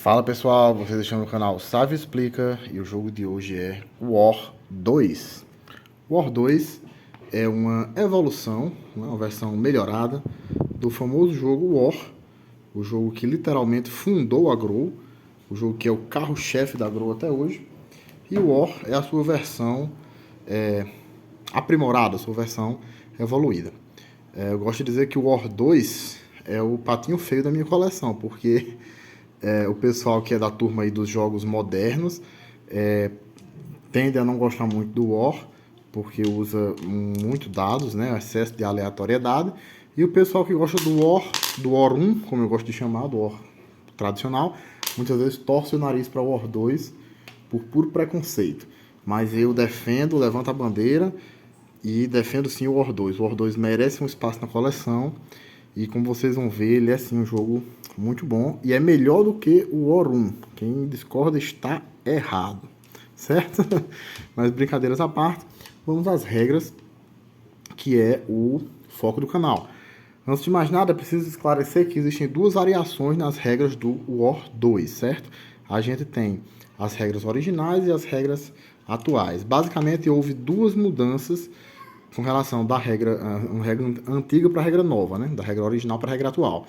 Fala pessoal, vocês estão no canal Sávio Explica e o jogo de hoje é War 2. War 2 é uma evolução, uma versão melhorada do famoso jogo War, o jogo que literalmente fundou a Grow, o jogo que é o carro-chefe da Grow até hoje. E o War é a sua versão aprimorada, a sua versão evoluída. Eu gosto de dizer que o War 2 é o patinho feio da minha coleção, porque o pessoal que é da turma aí dos jogos modernos tende a não gostar muito do War, porque usa muito dados, né, excesso de aleatoriedade. E o pessoal que gosta do War 1, como eu gosto de chamar, do War tradicional, muitas vezes torce o nariz para o War 2 por puro preconceito. Mas eu defendo, levanto a bandeira e defendo sim o War 2. O War 2 merece um espaço na coleção. E como vocês vão ver, ele é sim um jogo muito bom. E é melhor do que o War 1. Quem discorda está errado. Certo? Mas brincadeiras à parte, vamos às regras, que é o foco do canal. Antes de mais nada, preciso esclarecer que existem duas variações nas regras do War 2, certo? A gente tem as regras originais e as regras atuais. Basicamente, houve duas mudanças com relação da regra antiga para a regra nova, né? Da regra original para a regra atual.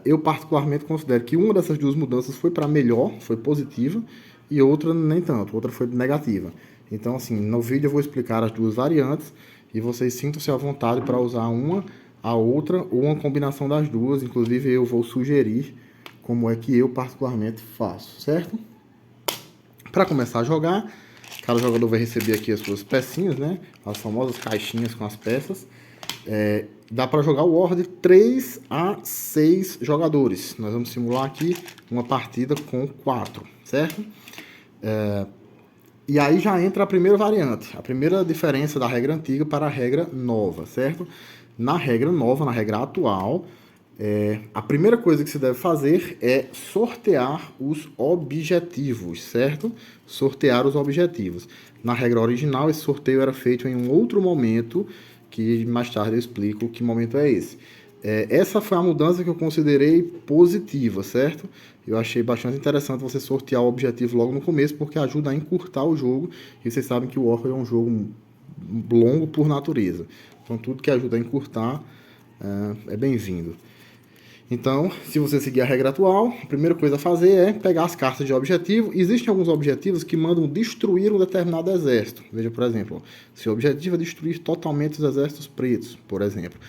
Eu particularmente considero que uma dessas duas mudanças foi para melhor, foi positiva, e outra nem tanto, outra foi negativa. Então, assim, no vídeo eu vou explicar as duas variantes e vocês sintam-se à vontade para usar uma, a outra ou uma combinação das duas. Inclusive, eu vou sugerir como é que eu particularmente faço, certo? Para começar a jogar, cada jogador vai receber aqui as suas pecinhas, né? As famosas caixinhas com as peças. Dá para jogar o War de 3 a 6 jogadores. Nós vamos simular aqui uma partida com 4, certo? E aí já entra a primeira variante, a primeira diferença da regra antiga para a regra nova, certo? Na regra nova, na regra atual, a primeira coisa que se deve fazer é sortear os objetivos, certo? Sortear os objetivos. Na regra original, esse sorteio era feito em um outro momento, que mais tarde eu explico que momento é esse. Essa foi a mudança que eu considerei positiva, certo? Eu achei bastante interessante você sortear o objetivo logo no começo, porque ajuda a encurtar o jogo. E vocês sabem que o War é um jogo longo por natureza. Então, tudo que ajuda a encurtar é bem-vindo. Então, se você seguir a regra atual, a primeira coisa a fazer é pegar as cartas de objetivo. Existem alguns objetivos que mandam destruir um determinado exército. Veja, por exemplo, se o objetivo é destruir totalmente os exércitos pretos, por exemplo.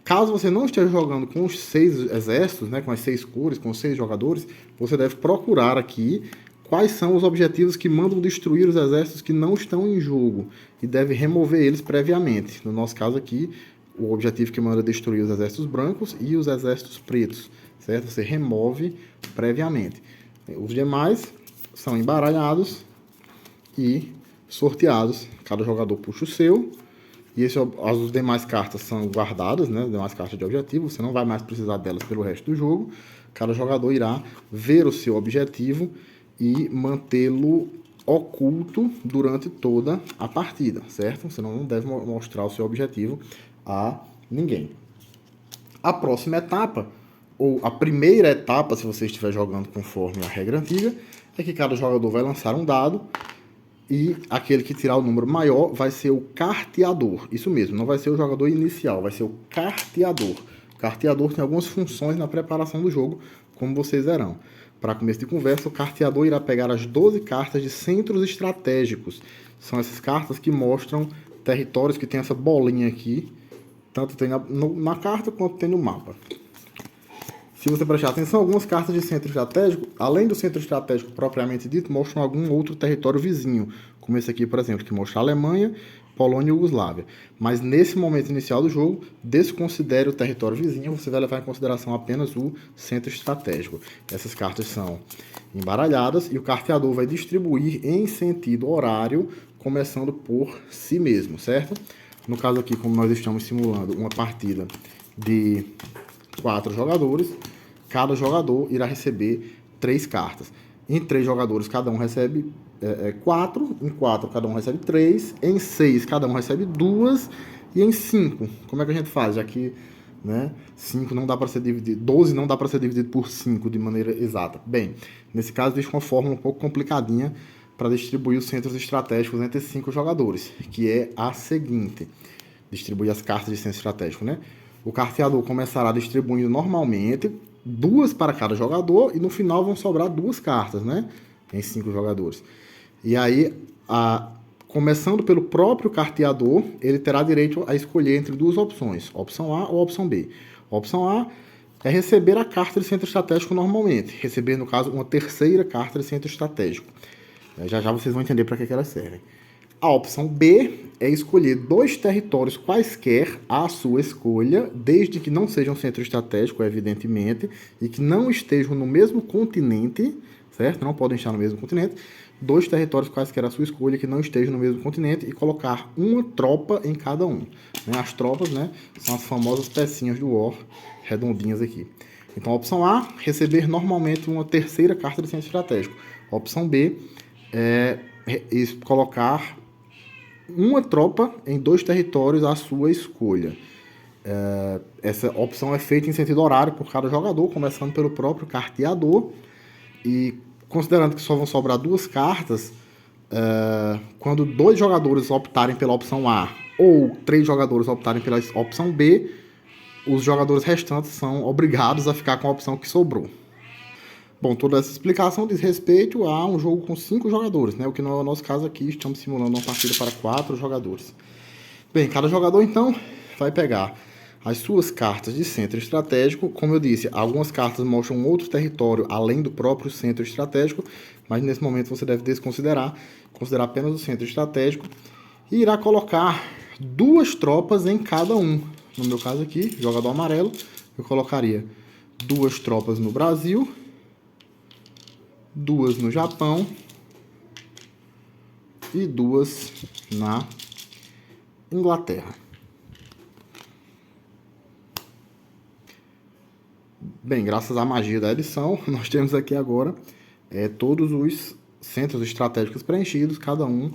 Caso você não esteja jogando com os 6 exércitos, né, com as 6 cores, com os 6 jogadores, você deve procurar aqui quais são os objetivos que mandam destruir os exércitos que não estão em jogo e deve remover eles previamente. No nosso caso aqui, o objetivo que manda destruir os exércitos brancos e os exércitos pretos, certo? Você remove previamente. Os demais são embaralhados e sorteados. Cada jogador puxa o seu. E as demais cartas são guardadas, né? As demais cartas de objetivo. Você não vai mais precisar delas pelo resto do jogo. Cada jogador irá ver o seu objetivo e mantê-lo oculto durante toda a partida, certo? Você não deve mostrar o seu objetivo a ninguém. A próxima etapa, ou a primeira etapa, se você estiver jogando conforme a regra antiga, é que cada jogador vai lançar um dado e aquele que tirar o número maior vai ser o carteador. Isso mesmo, não vai ser o jogador inicial, vai ser o carteador. O carteador tem algumas funções na preparação do jogo, como vocês verão. Para começo de conversa, o carteador irá pegar as 12 cartas de centros estratégicos. São essas cartas que mostram territórios que tem essa bolinha aqui, tanto tem na carta quanto tem no mapa. Se você prestar atenção, algumas cartas de centro estratégico, além do centro estratégico propriamente dito, mostram algum outro território vizinho, como esse aqui, por exemplo, que mostra a Alemanha, Polônia e Iugoslávia. Mas nesse momento inicial do jogo, desconsidere o território vizinho, você vai levar em consideração apenas o centro estratégico. Essas cartas são embaralhadas e o carteador vai distribuir em sentido horário, começando por si mesmo, certo? No caso aqui, como nós estamos simulando uma partida de 4 jogadores, cada jogador irá receber 3 cartas. Em 3 jogadores, cada um recebe 4. Em 4, cada um recebe 3. Em 6, cada um recebe 2. E em 5, como é que a gente faz? Já que né? 5 não dá para ser dividido, 12 não dá para ser dividido por 5 de maneira exata. Bem, nesse caso existe uma fórmula um pouco complicadinha para distribuir os centros estratégicos entre 5 jogadores, que é a seguinte: distribuir as cartas de centro estratégico, né? O carteador começará distribuindo normalmente 2 para cada jogador e no final vão sobrar 2 cartas, né? Em 5 jogadores. E aí, começando pelo próprio carteador, ele terá direito a escolher entre 2 opções, opção A ou opção B. A opção A é receber a carta de centro estratégico normalmente, receber, no caso, uma terceira carta de centro estratégico. Já já vocês vão entender para que elas servem. A opção B é escolher 2 territórios quaisquer à sua escolha, desde que não sejam centro estratégico, evidentemente, e que não estejam no mesmo continente, certo? Não podem estar no mesmo continente. 2 territórios quaisquer à sua escolha que não estejam no mesmo continente e colocar uma tropa em cada um. As tropas, né, são as famosas pecinhas do War, redondinhas aqui. Então, a opção A, receber normalmente uma terceira carta de centro estratégico. A opção B é colocar uma tropa em 2 territórios à sua escolha. Essa opção é feita em sentido horário por cada jogador, começando pelo próprio carteador. E considerando que só vão sobrar 2 cartas, quando 2 jogadores optarem pela opção A ou 3 jogadores optarem pela opção B, os jogadores restantes são obrigados a ficar com a opção que sobrou. Bom, toda essa explicação diz respeito a um jogo com 5 jogadores, né? O que não é o nosso caso aqui, estamos simulando uma partida para 4 jogadores. Bem, cada jogador, então, vai pegar as suas cartas de centro estratégico. Como eu disse, algumas cartas mostram outro território além do próprio centro estratégico, mas nesse momento você deve considerar apenas o centro estratégico e irá colocar 2 tropas em cada um. No meu caso aqui, jogador amarelo, eu colocaria 2 tropas no Brasil, 2 no Japão e 2 na Inglaterra. Bem, graças à magia da edição, nós temos aqui agora todos os centros estratégicos preenchidos, cada um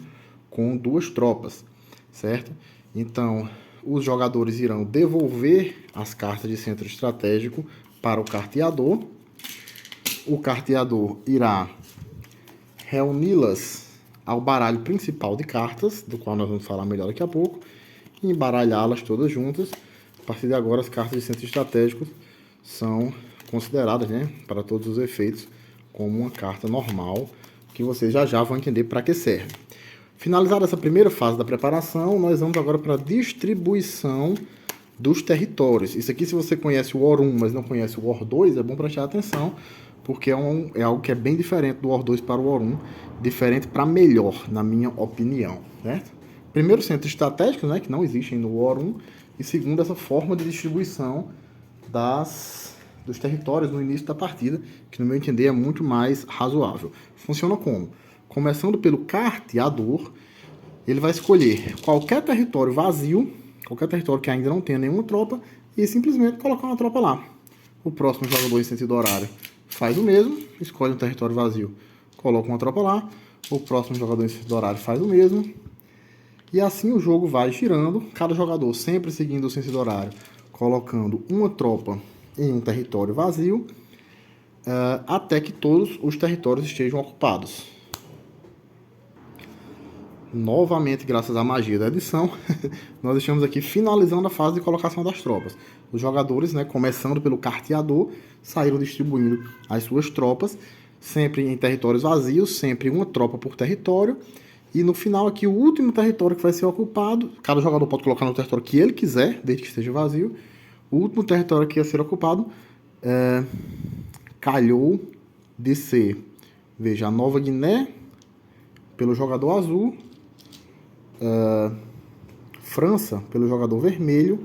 com 2 tropas, certo? Então, os jogadores irão devolver as cartas de centro estratégico para o carteador. O carteador irá reuni-las ao baralho principal de cartas, do qual nós vamos falar melhor daqui a pouco, e embaralhá-las todas juntas. A partir de agora, as cartas de centro estratégico são consideradas, né, para todos os efeitos, como uma carta normal, que vocês já vão entender para que serve. Finalizada essa primeira fase da preparação, nós vamos agora para a distribuição dos territórios. Isso aqui, se você conhece o War 1, mas não conhece o War 2, é bom prestar atenção, porque é algo que é bem diferente do War 2 para o War 1, diferente para melhor, na minha opinião, certo? Primeiro, centro estratégico, né, que não existem no War 1, e segundo, essa forma de distribuição dos territórios no início da partida, que no meu entender é muito mais razoável. Funciona como? Começando pelo carteador, ele vai escolher qualquer território vazio, qualquer território que ainda não tenha nenhuma tropa, e simplesmente colocar uma tropa lá. O próximo jogador em sentido horário faz o mesmo, escolhe um território vazio, coloca uma tropa lá. O próximo jogador em sentido horário faz o mesmo. E assim o jogo vai girando, cada jogador sempre seguindo o sentido horário, colocando uma tropa em um território vazio, até que todos os territórios estejam ocupados. Novamente, graças à magia da edição, nós estamos aqui finalizando a fase de colocação das tropas. Os jogadores, né, começando pelo carteador, saíram distribuindo as suas tropas, sempre em territórios vazios, sempre uma tropa por território. E no final aqui, o último território que vai ser ocupado, cada jogador pode colocar no território que ele quiser, desde que esteja vazio. O último território que ia ser ocupado calhou de ser, veja, a Nova Guiné, pelo jogador azul, França, pelo jogador vermelho,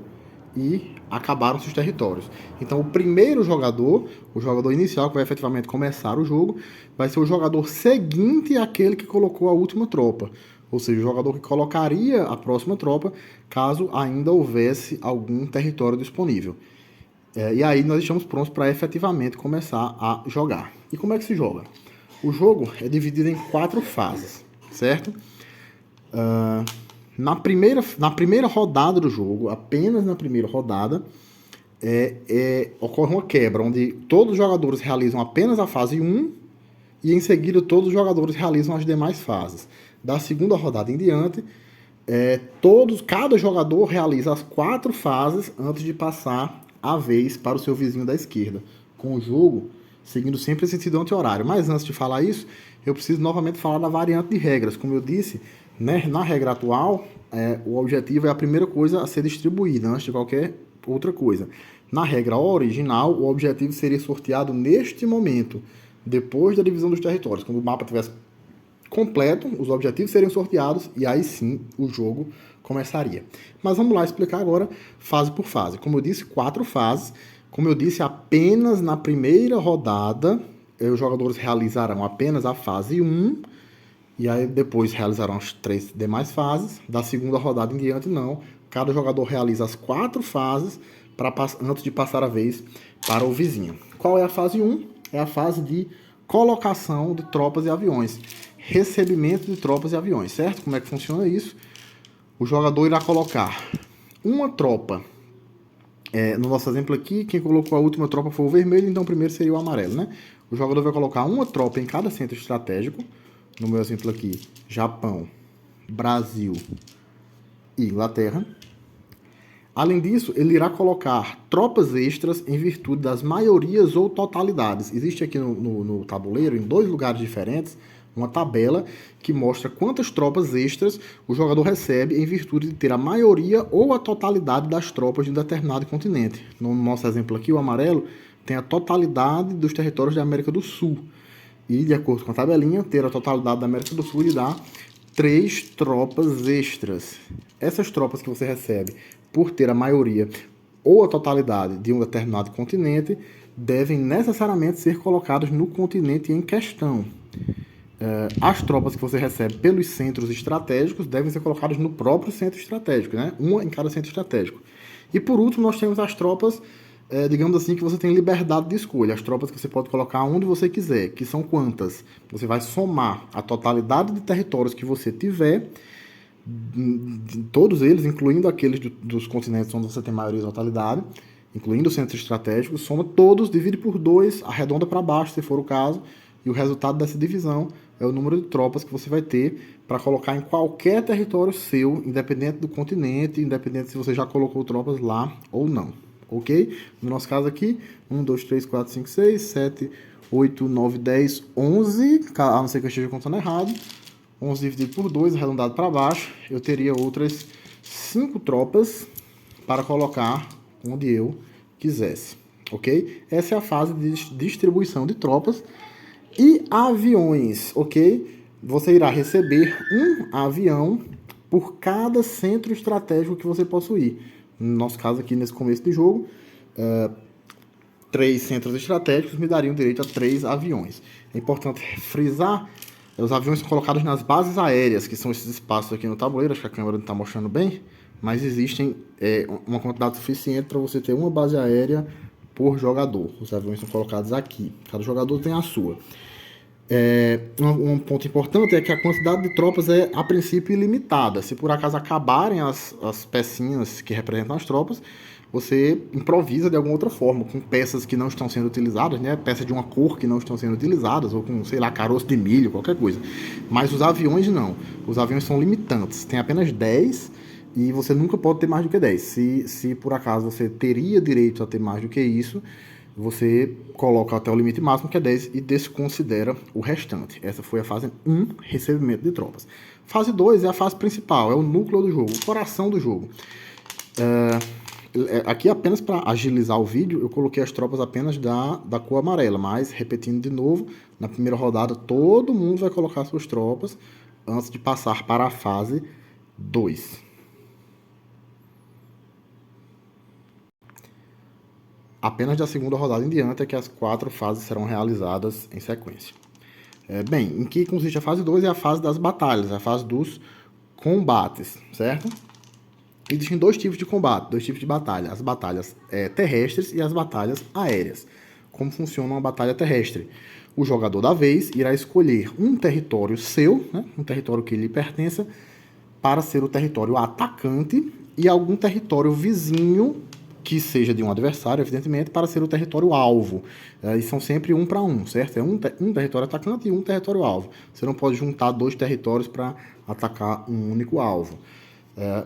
e acabaram-se os territórios. Então, o primeiro jogador, o jogador inicial, que vai efetivamente começar o jogo, vai ser o jogador seguinte àquele que colocou a última tropa. Ou seja, o jogador que colocaria a próxima tropa, caso ainda houvesse algum território disponível. E aí nós estamos prontos para efetivamente começar a jogar. E como é que se joga? O jogo é dividido em 4 fases, certo? Na primeira rodada do jogo, apenas na primeira rodada, ocorre uma quebra, onde todos os jogadores realizam apenas a fase 1 e em seguida todos os jogadores realizam as demais fases. Da segunda rodada em diante, cada jogador realiza as 4 fases antes de passar a vez para o seu vizinho da esquerda, com o jogo seguindo sempre esse sentido anti-horário. Mas antes de falar isso, eu preciso novamente falar da variante de regras. Como eu disse, né, na regra atual, o objetivo é a primeira coisa a ser distribuída, antes de qualquer outra coisa. Na regra original, o objetivo seria sorteado neste momento, depois da divisão dos territórios. Quando o mapa tivesse completo, os objetivos seriam sorteados e aí sim o jogo começaria. Mas vamos lá explicar agora fase por fase. Como eu disse, 4 fases. Como eu disse, apenas na primeira rodada os jogadores realizarão apenas a fase 1 e aí depois realizarão as 3 demais fases. Da segunda rodada em diante, não. Cada jogador realiza as 4 fases antes de passar a vez para o vizinho. Qual é a fase 1? É a fase de colocação de tropas e aviões. Recebimento de tropas e aviões, certo? Como é que funciona isso? O jogador irá colocar uma tropa. No nosso exemplo aqui, quem colocou a última tropa foi o vermelho, então o primeiro seria o amarelo, né? O jogador vai colocar uma tropa em cada centro estratégico. No meu exemplo aqui, Japão, Brasil e Inglaterra. Além disso, ele irá colocar tropas extras em virtude das maiorias ou totalidades. Existe aqui no tabuleiro, em 2 lugares diferentes, uma tabela que mostra quantas tropas extras o jogador recebe em virtude de ter a maioria ou a totalidade das tropas de um determinado continente. No nosso exemplo aqui, o amarelo tem a totalidade dos territórios da América do Sul. E, de acordo com a tabelinha, ter a totalidade da América do Sul lhe dá 3 tropas extras. Essas tropas que você recebe por ter a maioria ou a totalidade de um determinado continente devem necessariamente ser colocadas no continente em questão. As tropas que você recebe pelos centros estratégicos devem ser colocadas no próprio centro estratégico, né? Uma em cada centro estratégico. E por último, nós temos as tropas, digamos assim, que você tem liberdade de escolha. As tropas que você pode colocar onde você quiser, que são quantas? Você vai somar a totalidade de territórios que você tiver, todos eles, incluindo aqueles dos continentes onde você tem maioria e totalidade, incluindo o centro estratégico, soma todos, divide por 2, arredonda para baixo, se for o caso, e o resultado dessa divisão é o número de tropas que você vai ter para colocar em qualquer território seu, independente do continente, independente se você já colocou tropas lá ou não, ok? No nosso caso aqui, 1, 2, 3, 4, 5, 6, 7, 8, 9, 10, 11, a não ser que eu esteja contando errado, 11 dividido por 2, arredondado para baixo, eu teria outras 5 tropas para colocar onde eu quisesse, ok? Essa é a fase de distribuição de tropas. E aviões, ok? Você irá receber um avião por cada centro estratégico que você possuir. No nosso caso aqui, nesse começo de jogo, 3 centros estratégicos me dariam direito a 3 aviões. É importante frisar, os aviões são colocados nas bases aéreas, que são esses espaços aqui no tabuleiro, acho que a câmera não está mostrando bem, mas existem uma quantidade suficiente para você ter uma base aérea por jogador. Os aviões são colocados aqui, cada jogador tem a sua. Um ponto importante é que a quantidade de tropas é, a princípio, ilimitada. Se por acaso acabarem as pecinhas que representam as tropas, você improvisa de alguma outra forma, com peças que não estão sendo utilizadas, né? Peças de uma cor que não estão sendo utilizadas, ou com, sei lá, caroço de milho, qualquer coisa. Mas os aviões não. Os aviões são limitantes. Tem apenas 10 e você nunca pode ter mais do que 10. Se por acaso você teria direito a ter mais do que isso, você coloca até o limite máximo, que é 10, e desconsidera o restante. Essa foi a fase 1, recebimento de tropas. Fase 2 é a fase principal, é o núcleo do jogo, o coração do jogo. Aqui, apenas para agilizar o vídeo, eu coloquei as tropas apenas da cor amarela, mas, repetindo de novo, na primeira rodada, todo mundo vai colocar suas tropas antes de passar para a fase 2. Apenas da segunda rodada em diante é que as 4 fases serão realizadas em sequência. Bem, em que consiste a fase 2? É a fase das batalhas, a fase dos combates, certo? Existem 2 tipos de combate, 2 tipos de batalha. As batalhas terrestres e as batalhas aéreas. Como funciona uma batalha terrestre? O jogador da vez irá escolher um território seu, né, um território que lhe pertença, para ser o território atacante, e algum território vizinho que seja de um adversário, evidentemente, para ser o território alvo. E são sempre 1 para 1, certo? É um território atacante e um território alvo. Você não pode juntar 2 territórios para atacar um único alvo.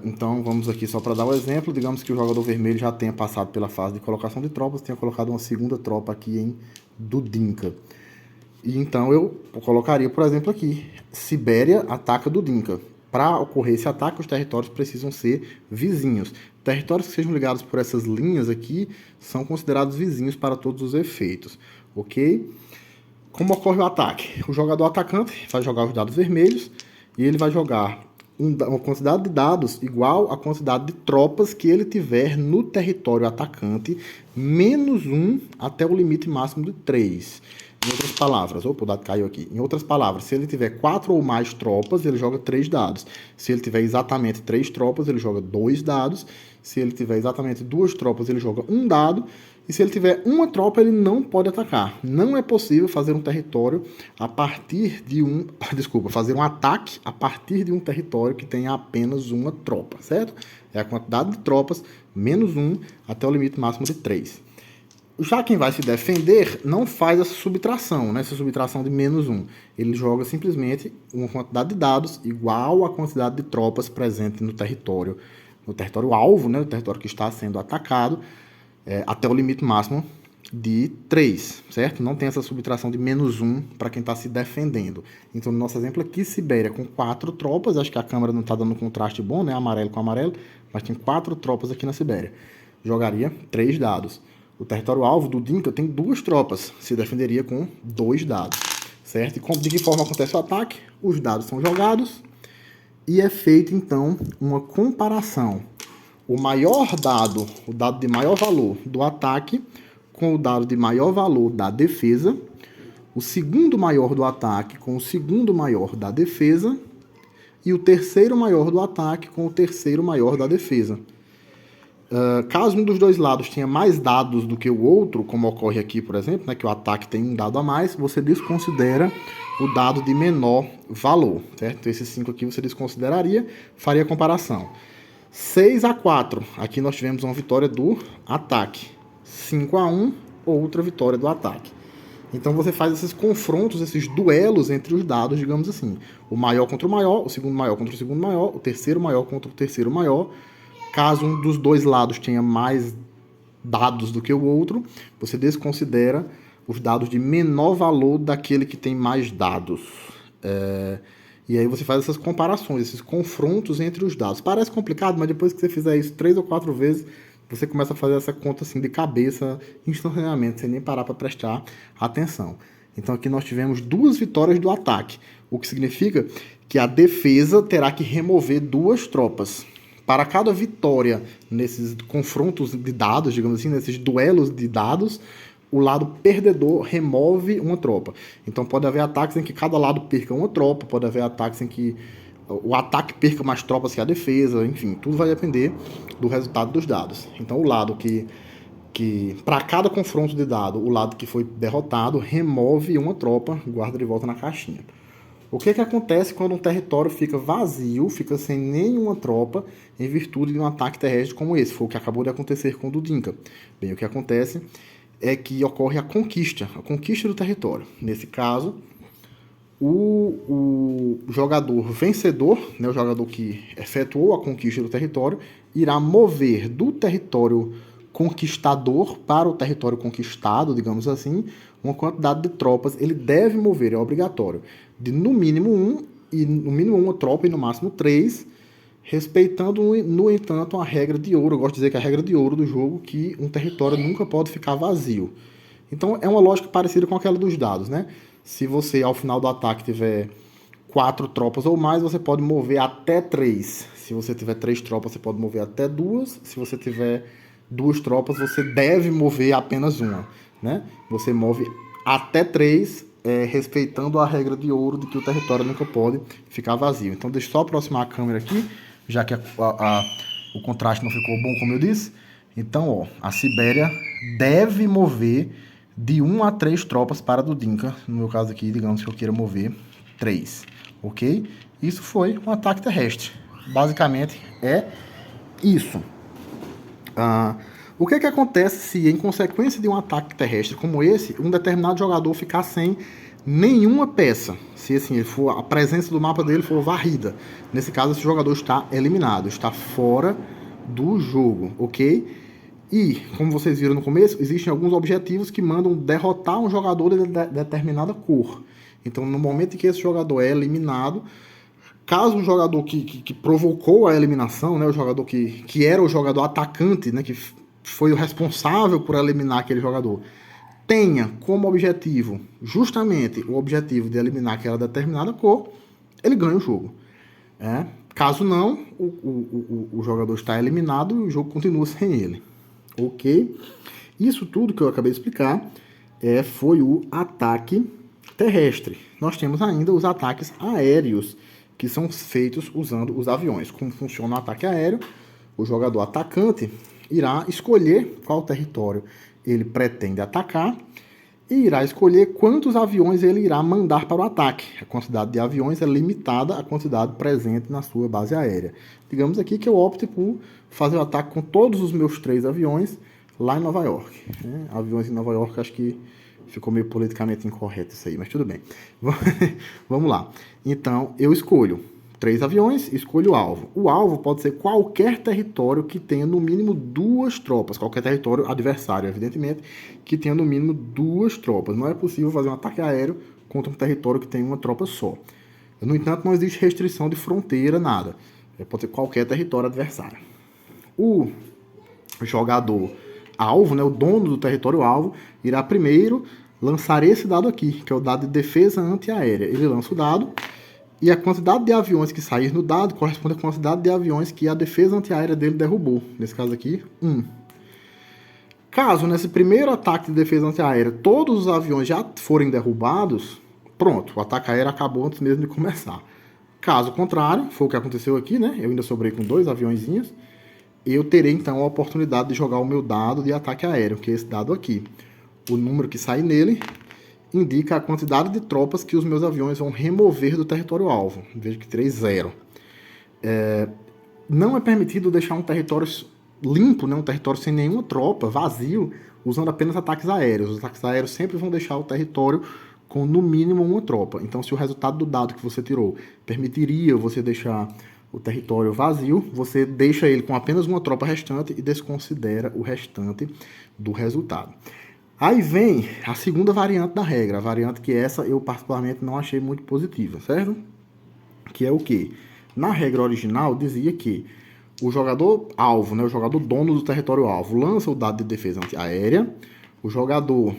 Então, vamos aqui só para dar um exemplo. Digamos que o jogador vermelho já tenha passado pela fase de colocação de tropas, tenha colocado uma segunda tropa aqui em Dudinka. E então eu colocaria, por exemplo, aqui, Sibéria ataca Dudinka. Para ocorrer esse ataque, os territórios precisam ser vizinhos. Territórios que sejam ligados por essas linhas aqui são considerados vizinhos para todos os efeitos, ok? Como ocorre o ataque? O jogador atacante vai jogar os dados vermelhos e ele vai jogar uma quantidade de dados igual à quantidade de tropas que ele tiver no território atacante, menos 1 até o limite máximo de 3. Em outras palavras, o dado caiu aqui. Em outras palavras, se ele tiver 4 ou mais tropas, ele joga 3 dados. Se ele tiver exatamente 3 tropas, ele joga 2 dados. Se ele tiver exatamente 2 tropas, ele joga 1 dado. E se ele tiver uma tropa, ele não pode atacar. Não é possível fazer um território a partir de fazer um ataque a partir de um território que tenha apenas uma tropa, certo? É a quantidade de tropas, menos 1, até o limite máximo de 3. Já quem vai se defender não faz essa subtração, né? Essa subtração de menos 1. Ele joga simplesmente uma quantidade de dados igual à quantidade de tropas presente no território alvo, né? No território que está sendo atacado, até o limite máximo de 3, certo? Não tem essa subtração de menos 1 para quem está se defendendo. Então, no nosso exemplo aqui, Sibéria com 4 tropas, acho que a câmera não está dando um contraste bom, né? Amarelo com amarelo, mas tem 4 tropas aqui na Sibéria. Jogaria 3 dados. O território alvo do Dinka tem 2 tropas, se defenderia com 2 dados, certo? E de que forma acontece o ataque? Os dados são jogados e é feita então uma comparação. O maior dado, o dado de maior valor do ataque com o dado de maior valor da defesa, o segundo maior do ataque com o segundo maior da defesa e o terceiro maior do ataque com o terceiro maior da defesa. Caso um dos dois lados tenha mais dados do que o outro, como ocorre aqui, por exemplo, né, que o ataque tem um dado a mais, você desconsidera o dado de menor valor, certo? Então, esses 5 aqui você desconsideraria, faria a comparação. 6-4, aqui nós tivemos uma vitória do ataque. 5-1, outra vitória do ataque. Então você faz esses confrontos, esses duelos entre os dados, digamos assim. O maior contra o maior, o segundo maior contra o segundo maior, o terceiro maior contra o terceiro maior. Caso um dos dois lados tenha mais dados do que o outro, você desconsidera os dados de menor valor daquele que tem mais dados. E aí você faz essas comparações, esses confrontos entre os dados. Parece complicado, mas depois que você fizer isso 3 ou 4 vezes, você começa a fazer essa conta assim de cabeça instantaneamente, sem nem parar para prestar atenção. Então aqui nós tivemos 2 vitórias do ataque, o que significa que a defesa terá que remover 2 tropas. Para cada vitória nesses confrontos de dados, digamos assim, nesses duelos de dados, o lado perdedor remove uma tropa. Então pode haver ataques em que cada lado perca uma tropa, pode haver ataques em que o ataque perca mais tropas que a defesa, enfim, tudo vai depender do resultado dos dados. Então o lado que para cada confronto de dado, o lado que foi derrotado remove uma tropa, guarda de volta na caixinha. O que acontece quando um território fica vazio, fica sem nenhuma tropa, em virtude de um ataque terrestre como esse? Foi o que acabou de acontecer com o Dudinka. Bem, o que acontece é que ocorre a conquista do território. Nesse caso, o jogador vencedor, né, o jogador que efetuou a conquista do território, irá mover do território conquistador para o território conquistado, digamos assim, uma quantidade de tropas. Ele deve mover, é obrigatório, de no mínimo 1, e no mínimo uma tropa e no máximo 3, respeitando, no entanto, a regra de ouro. Eu gosto de dizer que é a regra de ouro do jogo, que um território nunca pode ficar vazio. Então é uma lógica parecida com aquela dos dados, né? Se você, ao final do ataque, tiver 4 tropas ou mais, você pode mover até 3. Se você tiver 3 tropas, você pode mover até 2. Se você tiver 2 tropas, você deve mover apenas uma, né? Você move até 3, respeitando a regra de ouro de que o território nunca pode ficar vazio. Então deixa eu só aproximar a câmera aqui, já que o contraste não ficou bom, como eu disse. Então, ó, a Sibéria deve mover de 1 a 3 tropas para Dudinka. No meu caso aqui, digamos que eu queira mover 3, ok? Isso foi um ataque terrestre. Basicamente é isso. O que acontece se, em consequência de um ataque terrestre como esse, um determinado jogador ficar sem nenhuma peça? Se assim, for, a presença do mapa dele for varrida. Nesse caso, esse jogador está eliminado, está fora do jogo, ok? E, como vocês viram no começo, existem alguns objetivos que mandam derrotar um jogador de determinada cor. Então, no momento em que esse jogador é eliminado, caso o jogador que provocou a eliminação, né, o jogador que era o jogador atacante, né, que foi o responsável por eliminar aquele jogador, tenha como objetivo justamente o objetivo de eliminar aquela determinada cor, ele ganha o jogo. Caso não, o jogador está eliminado e o jogo continua sem ele. Ok? Isso tudo que eu acabei de explicar foi o ataque terrestre. Nós temos ainda os ataques aéreos, que são feitos usando os aviões. Como funciona o ataque aéreo? O jogador atacante irá escolher qual território ele pretende atacar e irá escolher quantos aviões ele irá mandar para o ataque. A quantidade de aviões é limitada à quantidade presente na sua base aérea. Digamos aqui que eu opte por fazer o ataque com todos os meus 3 aviões lá em Nova York. Aviões em Nova York, acho que ficou meio politicamente incorreto isso aí, mas tudo bem. Vamos lá. Então, eu escolho 3 aviões, escolho o alvo. O alvo pode ser qualquer território que tenha no mínimo 2 tropas. Qualquer território adversário, evidentemente, que tenha no mínimo 2 tropas. Não é possível fazer um ataque aéreo contra um território que tem uma tropa só. No entanto, não existe restrição de fronteira, nada. Pode ser qualquer território adversário. O jogador alvo, né, o dono do território alvo, irá primeiro lançar esse dado aqui, que é o dado de defesa antiaérea. Ele lança o dado e a quantidade de aviões que sair no dado corresponde à quantidade de aviões que a defesa antiaérea dele derrubou. Nesse caso aqui, 1. Caso nesse primeiro ataque de defesa antiaérea todos os aviões já forem derrubados, pronto, o ataque aéreo acabou antes mesmo de começar. Caso contrário, foi o que aconteceu aqui, né? Eu ainda sobrei com 2 aviõezinhos. Eu terei então a oportunidade de jogar o meu dado de ataque aéreo, que é esse dado aqui. O número que sai nele indica a quantidade de tropas que os meus aviões vão remover do território alvo. Veja que 3-0. Não é permitido deixar um território limpo, né, um território sem nenhuma tropa, vazio, usando apenas ataques aéreos. Os ataques aéreos sempre vão deixar o território com no mínimo uma tropa. Então, se o resultado do dado que você tirou permitiria você deixar o território vazio, você deixa ele com apenas uma tropa restante e desconsidera o restante do resultado. Aí vem a segunda variante da regra, a variante que essa eu particularmente não achei muito positiva, certo? Que é o quê? Na regra original dizia que o jogador alvo, né, o jogador dono do território alvo, lança o dado de defesa antiaérea, o jogador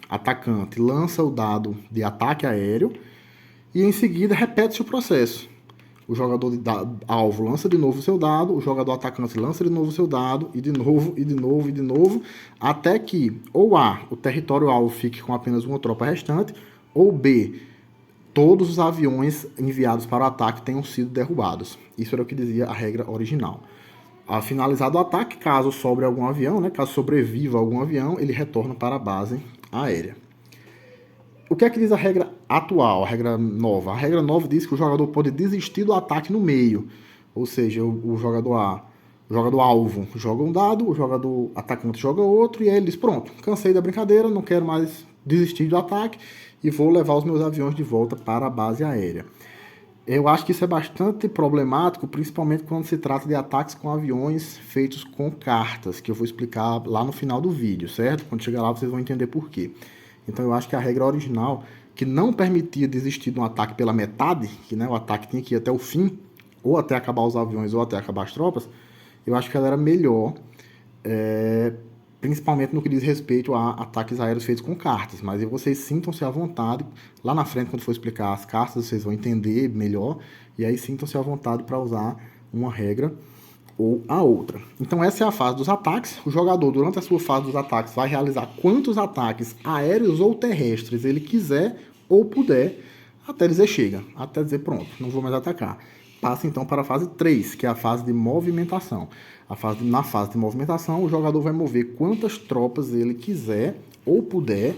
atacante lança o dado de ataque aéreo e em seguida repete-se o processo. O jogador alvo lança de novo o seu dado, o jogador atacante lança de novo o seu dado, e de novo, e de novo, e de novo, até que ou A, o território alvo fique com apenas uma tropa restante, ou B, todos os aviões enviados para o ataque tenham sido derrubados. Isso era o que dizia a regra original. Ao finalizado o ataque, caso sobre algum avião, né, caso sobreviva algum avião, ele retorna para a base aérea. O que é que diz a regra atual, a regra nova? A regra nova diz que o jogador pode desistir do ataque no meio. Ou seja, o jogador alvo joga um dado, o jogador atacante joga outro, e aí ele diz, pronto, cansei da brincadeira, não quero mais desistir do ataque e vou levar os meus aviões de volta para a base aérea. Eu acho que isso é bastante problemático, principalmente quando se trata de ataques com aviões feitos com cartas, que eu vou explicar lá no final do vídeo, certo? Quando chegar lá vocês vão entender por quê. Então eu acho que a regra original, que não permitia desistir de um ataque pela metade, que, né, o ataque tinha que ir até o fim, ou até acabar os aviões, ou até acabar as tropas, eu acho que ela era melhor, principalmente no que diz respeito a ataques aéreos feitos com cartas. Mas vocês sintam-se à vontade, lá na frente, quando for explicar as cartas, vocês vão entender melhor, e aí sintam-se à vontade para usar uma regra ou a outra. Então essa é a fase dos ataques. O jogador, durante a sua fase dos ataques, vai realizar quantos ataques aéreos ou terrestres ele quiser ou puder, até dizer chega, até dizer pronto, não vou mais atacar. Passa então para a fase 3, que é a fase de movimentação. Na fase de movimentação, o jogador vai mover quantas tropas ele quiser ou puder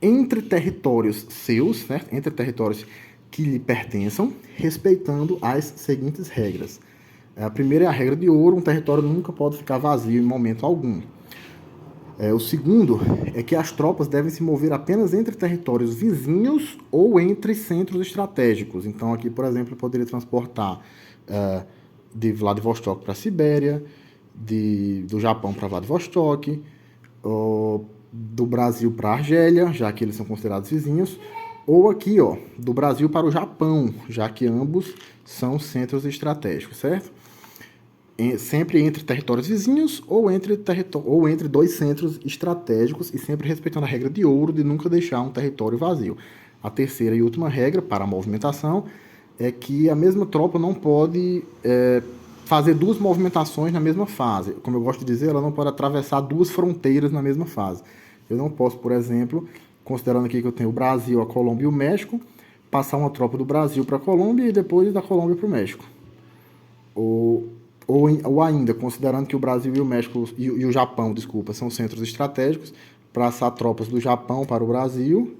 entre territórios seus, certo? Entre territórios que lhe pertençam, respeitando as seguintes regras. A primeira é a regra de ouro: um território nunca pode ficar vazio em momento algum. O segundo é que as tropas devem se mover apenas entre territórios vizinhos ou entre centros estratégicos. Então, aqui, por exemplo, eu poderia transportar de Vladivostok para a Sibéria, do Japão para Vladivostok, do Brasil para a Argélia, já que eles são considerados vizinhos, ou aqui, ó, do Brasil para o Japão, já que ambos são centros estratégicos, certo? Sempre entre territórios vizinhos ou entre dois centros estratégicos e sempre respeitando a regra de ouro de nunca deixar um território vazio. A terceira e última regra para a movimentação é que a mesma tropa não pode fazer duas movimentações na mesma fase. Como eu gosto de dizer, ela não pode atravessar duas fronteiras na mesma fase. Eu não posso, por exemplo, considerando aqui que eu tenho o Brasil, a Colômbia e o México, passar uma tropa do Brasil para a Colômbia e depois da Colômbia para o México. Ou ainda, considerando que o Brasil e o México e o Japão, desculpa, são centros estratégicos, passar tropas do Japão para o Brasil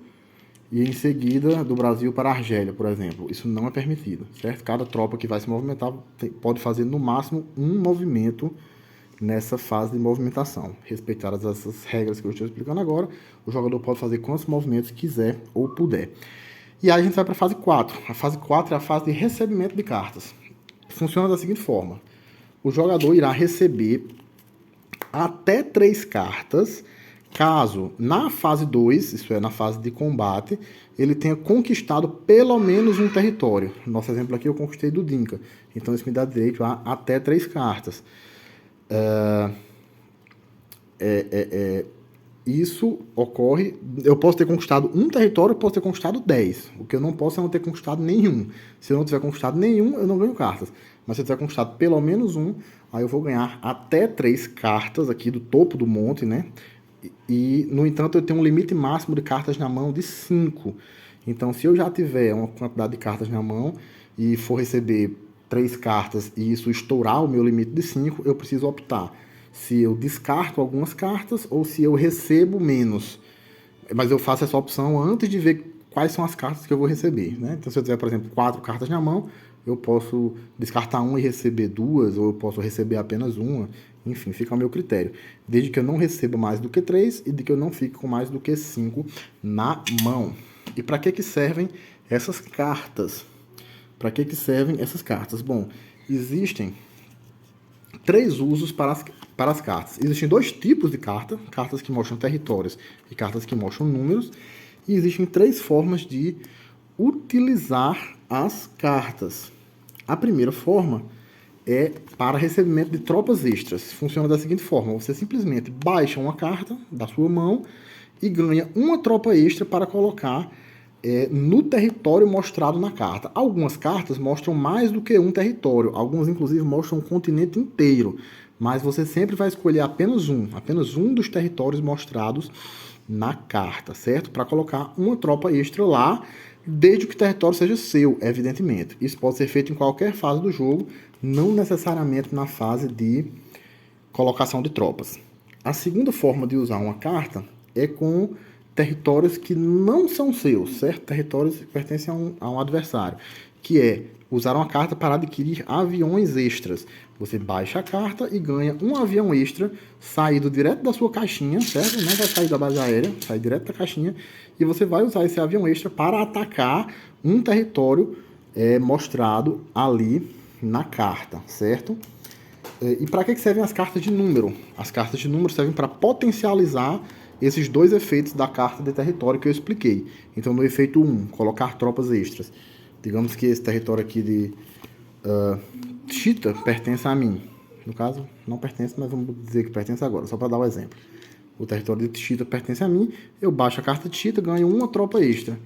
e em seguida do Brasil para a Argélia, por exemplo. Isso não é permitido, certo? Cada tropa que vai se movimentar pode fazer no máximo um movimento nessa fase de movimentação. Respeitadas essas regras que eu estou explicando agora, o jogador pode fazer quantos movimentos quiser ou puder. E aí a gente vai para a fase 4. A fase 4 é a fase de recebimento de cartas. Funciona da seguinte forma. O jogador irá receber até 3 cartas, caso na fase 2, isso é, na fase de combate, ele tenha conquistado pelo menos um território. Nosso exemplo aqui eu conquistei do Dinka, então isso me dá direito a até 3 cartas. Isso ocorre, eu posso ter conquistado um território, eu posso ter conquistado 10. O que eu não posso é não ter conquistado nenhum. Se eu não tiver conquistado nenhum, eu não ganho cartas. Mas se eu tiver conquistado pelo menos um, aí eu vou ganhar até 3 cartas aqui do topo do monte, né? No entanto, eu tenho um limite máximo de cartas na mão de 5. Então, se eu já tiver uma quantidade de cartas na mão e for receber 3 cartas e isso estourar o meu limite de 5, eu preciso optar se eu descarto algumas cartas ou se eu recebo menos. Mas eu faço essa opção antes de ver quais são as cartas que eu vou receber, né? Então, se eu tiver, por exemplo, 4 cartas na mão, eu posso descartar uma e receber 2, ou eu posso receber apenas uma. Enfim, fica ao meu critério. Desde que eu não receba mais do que 3 e de que eu não fique com mais do que 5 na mão. E para que servem essas cartas? Para que servem essas cartas? Bom, existem 3 usos para as cartas. Existem 2 tipos de carta, cartas que mostram territórios e cartas que mostram números. E existem 3 formas de utilizar as cartas. A primeira forma é para recebimento de tropas extras. Funciona da seguinte forma: você simplesmente baixa uma carta da sua mão e ganha uma tropa extra para colocar no território mostrado na carta. Algumas cartas mostram mais do que um território, algumas inclusive mostram um continente inteiro, mas você sempre vai escolher apenas um dos territórios mostrados na carta, certo? Para colocar uma tropa extra lá, desde que o território seja seu, evidentemente. Isso pode ser feito em qualquer fase do jogo, não necessariamente na fase de colocação de tropas. A segunda forma de usar uma carta é com territórios que não são seus, certo? Territórios que pertencem a um adversário, que é usar uma carta para adquirir aviões extras. Você baixa a carta e ganha um avião extra saído direto da sua caixinha, certo? Não vai sair da base aérea, sai direto da caixinha, e você vai usar esse avião extra para atacar um território mostrado ali na carta, certo? E para que servem as cartas de número? As cartas de número servem para potencializar esses 2 efeitos da carta de território que eu expliquei. Então, no efeito 1, colocar tropas extras. Digamos que esse território aqui de Chita pertence a mim. No caso, não pertence, mas vamos dizer que pertence agora, só para dar um exemplo. O território de Chita pertence a mim, eu baixo a carta de Chita, ganho uma tropa extra.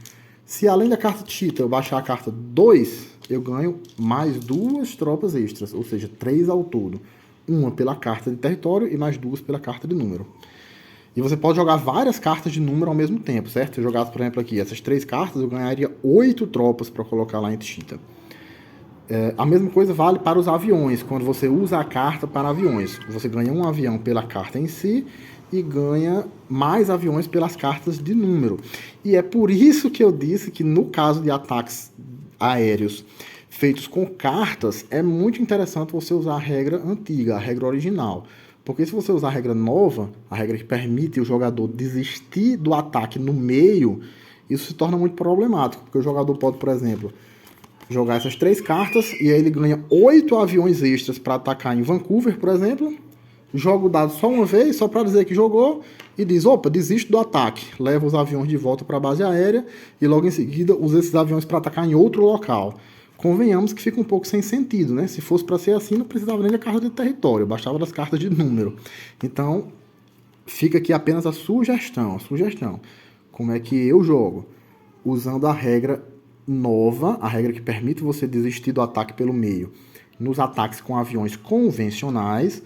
Se além da carta de Chita eu baixar a carta 2, eu ganho mais 2 tropas extras, ou seja, 3 ao todo. Uma pela carta de território e mais 2 pela carta de número. E você pode jogar várias cartas de número ao mesmo tempo, certo? Se eu jogasse, por exemplo, aqui essas 3 cartas, eu ganharia 8 tropas para colocar lá em Chita. A mesma coisa vale para os aviões. Quando você usa a carta para aviões, você ganha um avião pela carta em si e ganha mais aviões pelas cartas de número. E é por isso que eu disse que no caso de ataques aéreos feitos com cartas, é muito interessante você usar a regra antiga, a regra original. Porque se você usar a regra nova, a regra que permite o jogador desistir do ataque no meio, isso se torna muito problemático, porque o jogador pode, por exemplo, jogar essas 3 cartas e aí ele ganha 8 aviões extras para atacar em Vancouver, por exemplo, joga o dado só uma vez, só para dizer que jogou, e diz, opa, desisto do ataque, leva os aviões de volta para a base aérea e logo em seguida usa esses aviões para atacar em outro local. Convenhamos que fica um pouco sem sentido, né? Se fosse para ser assim, não precisava nem da carta de território, bastava das cartas de número. Então, fica aqui apenas a sugestão. Como é que eu jogo? Usando a regra nova, a regra que permite você desistir do ataque pelo meio nos ataques com aviões convencionais,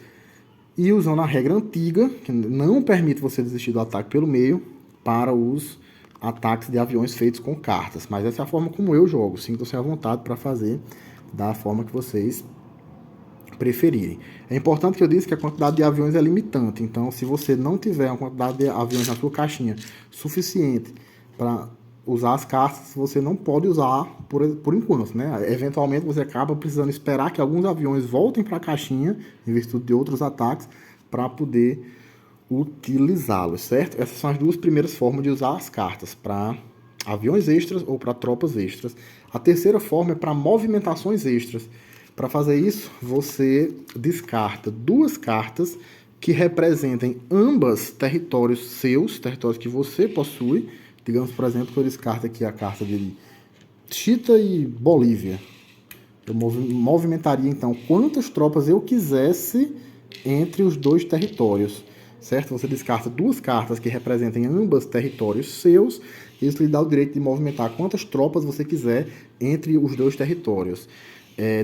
e usando a regra antiga, que não permite você desistir do ataque pelo meio, para os ataques de aviões feitos com cartas. Mas essa é a forma como eu jogo. Sintam-se à vontade para fazer da forma que vocês preferirem. É importante que eu disse que a quantidade de aviões é limitante. Então, se você não tiver uma quantidade de aviões na sua caixinha suficiente para usar as cartas, você não pode usar por enquanto, né? Eventualmente você acaba precisando esperar que alguns aviões voltem para a caixinha, em virtude de outros ataques, para poder utilizá-los, certo? Essas são as 2 primeiras formas de usar as cartas, para aviões extras ou para tropas extras. A terceira forma é para movimentações extras. Para fazer isso, você descarta 2 cartas que representem ambas territórios seus, territórios que você possui. Digamos, por exemplo, que eu descarto aqui a carta de Chita e Bolívia. Eu movimentaria, então, quantas tropas eu quisesse entre os 2 territórios, certo? Você descarta 2 cartas que representem ambos territórios seus, e isso lhe dá o direito de movimentar quantas tropas você quiser entre os 2 territórios.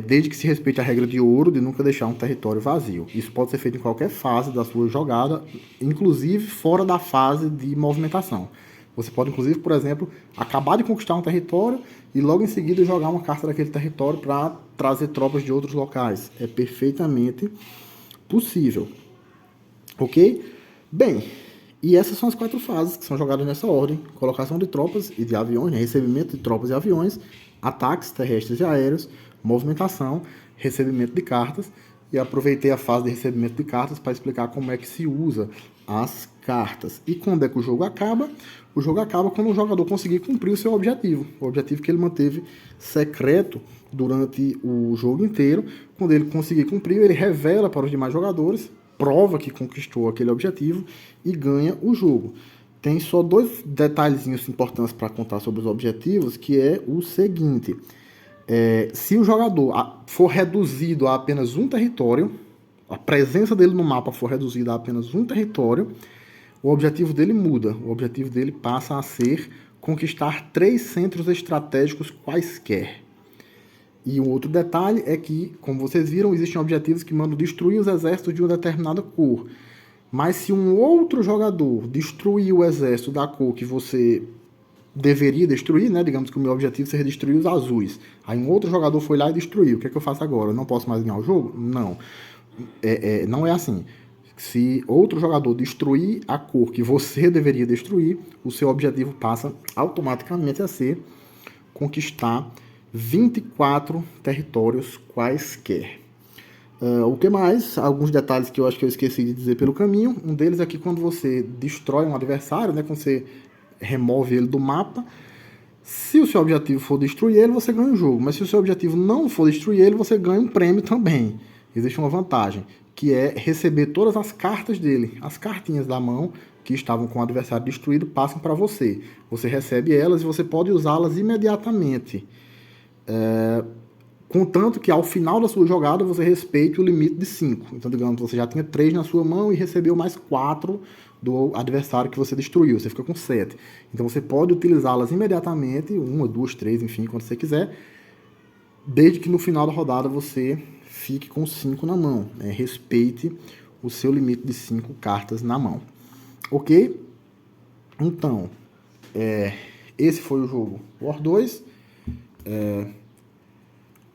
Desde que se respeite a regra de ouro de nunca deixar um território vazio. Isso pode ser feito em qualquer fase da sua jogada, inclusive fora da fase de movimentação. Você pode, inclusive, por exemplo, acabar de conquistar um território e logo em seguida jogar uma carta daquele território para trazer tropas de outros locais. É perfeitamente possível. Ok? Bem, e essas são as 4 fases que são jogadas nessa ordem. Colocação de tropas e de aviões, né? Recebimento de tropas e aviões, ataques terrestres e aéreos, movimentação, recebimento de cartas. E aproveitei a fase de recebimento de cartas para explicar como é que se usa as cartas. E quando é que o jogo acaba? O jogo acaba quando o jogador conseguir cumprir o seu objetivo. O objetivo que ele manteve secreto durante o jogo inteiro. Quando ele conseguir cumprir, ele revela para os demais jogadores, prova que conquistou aquele objetivo e ganha o jogo. Tem só 2 detalhezinhos importantes para contar sobre os objetivos, que é o seguinte. Se o jogador for reduzido a apenas um território, a presença dele no mapa for reduzida a apenas um território, o objetivo dele muda. O objetivo dele passa a ser conquistar 3 centros estratégicos quaisquer. E um outro detalhe é que, como vocês viram, existem objetivos que mandam destruir os exércitos de uma determinada cor. Mas se um outro jogador destruir o exército da cor que você deveria destruir, né? Digamos que o meu objetivo seria destruir os azuis. Aí um outro jogador foi lá e destruiu. O que é que eu faço agora? Eu não posso mais ganhar o jogo? Não. Não é assim. Se outro jogador destruir a cor que você deveria destruir, o seu objetivo passa automaticamente a ser conquistar 24 territórios quaisquer. O que mais? Alguns detalhes que eu acho que eu esqueci de dizer pelo caminho. Um deles é que quando você destrói um adversário, né, quando você remove ele do mapa, se o seu objetivo for destruir ele, você ganha o jogo. Mas se o seu objetivo não for destruir ele, você ganha um prêmio também. Existe uma vantagem, que é receber todas as cartas dele. As cartinhas da mão que estavam com o adversário destruído passam para você. Você recebe elas e você pode usá-las imediatamente. Contanto que ao final da sua jogada você respeite o limite de 5. Então, digamos, você já tinha 3 na sua mão e recebeu mais 4 do adversário que você destruiu. Você fica com 7. Então você pode utilizá-las imediatamente, 1, 2, 3, enfim, quando você quiser, desde que no final da rodada você fique com 5 na mão. Respeite o seu limite de 5 cartas na mão. Ok? Então, esse foi o jogo War 2.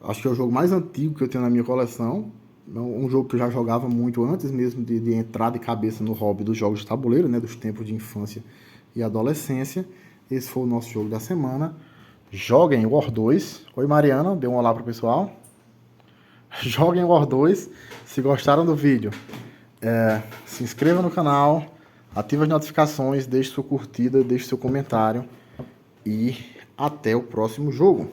Acho que é o jogo mais antigo que eu tenho na minha coleção. Um jogo que eu já jogava muito antes mesmo de entrar de cabeça no hobby dos jogos de tabuleiro, né, dos tempos de infância e adolescência. Esse foi o nosso jogo da semana. Joguem War 2. Oi, Mariana, dê um olá pro pessoal. Joguem War 2. Se gostaram do vídeo, Se inscreva no canal, ative as notificações, deixe sua curtida, deixe seu comentário e até o próximo jogo.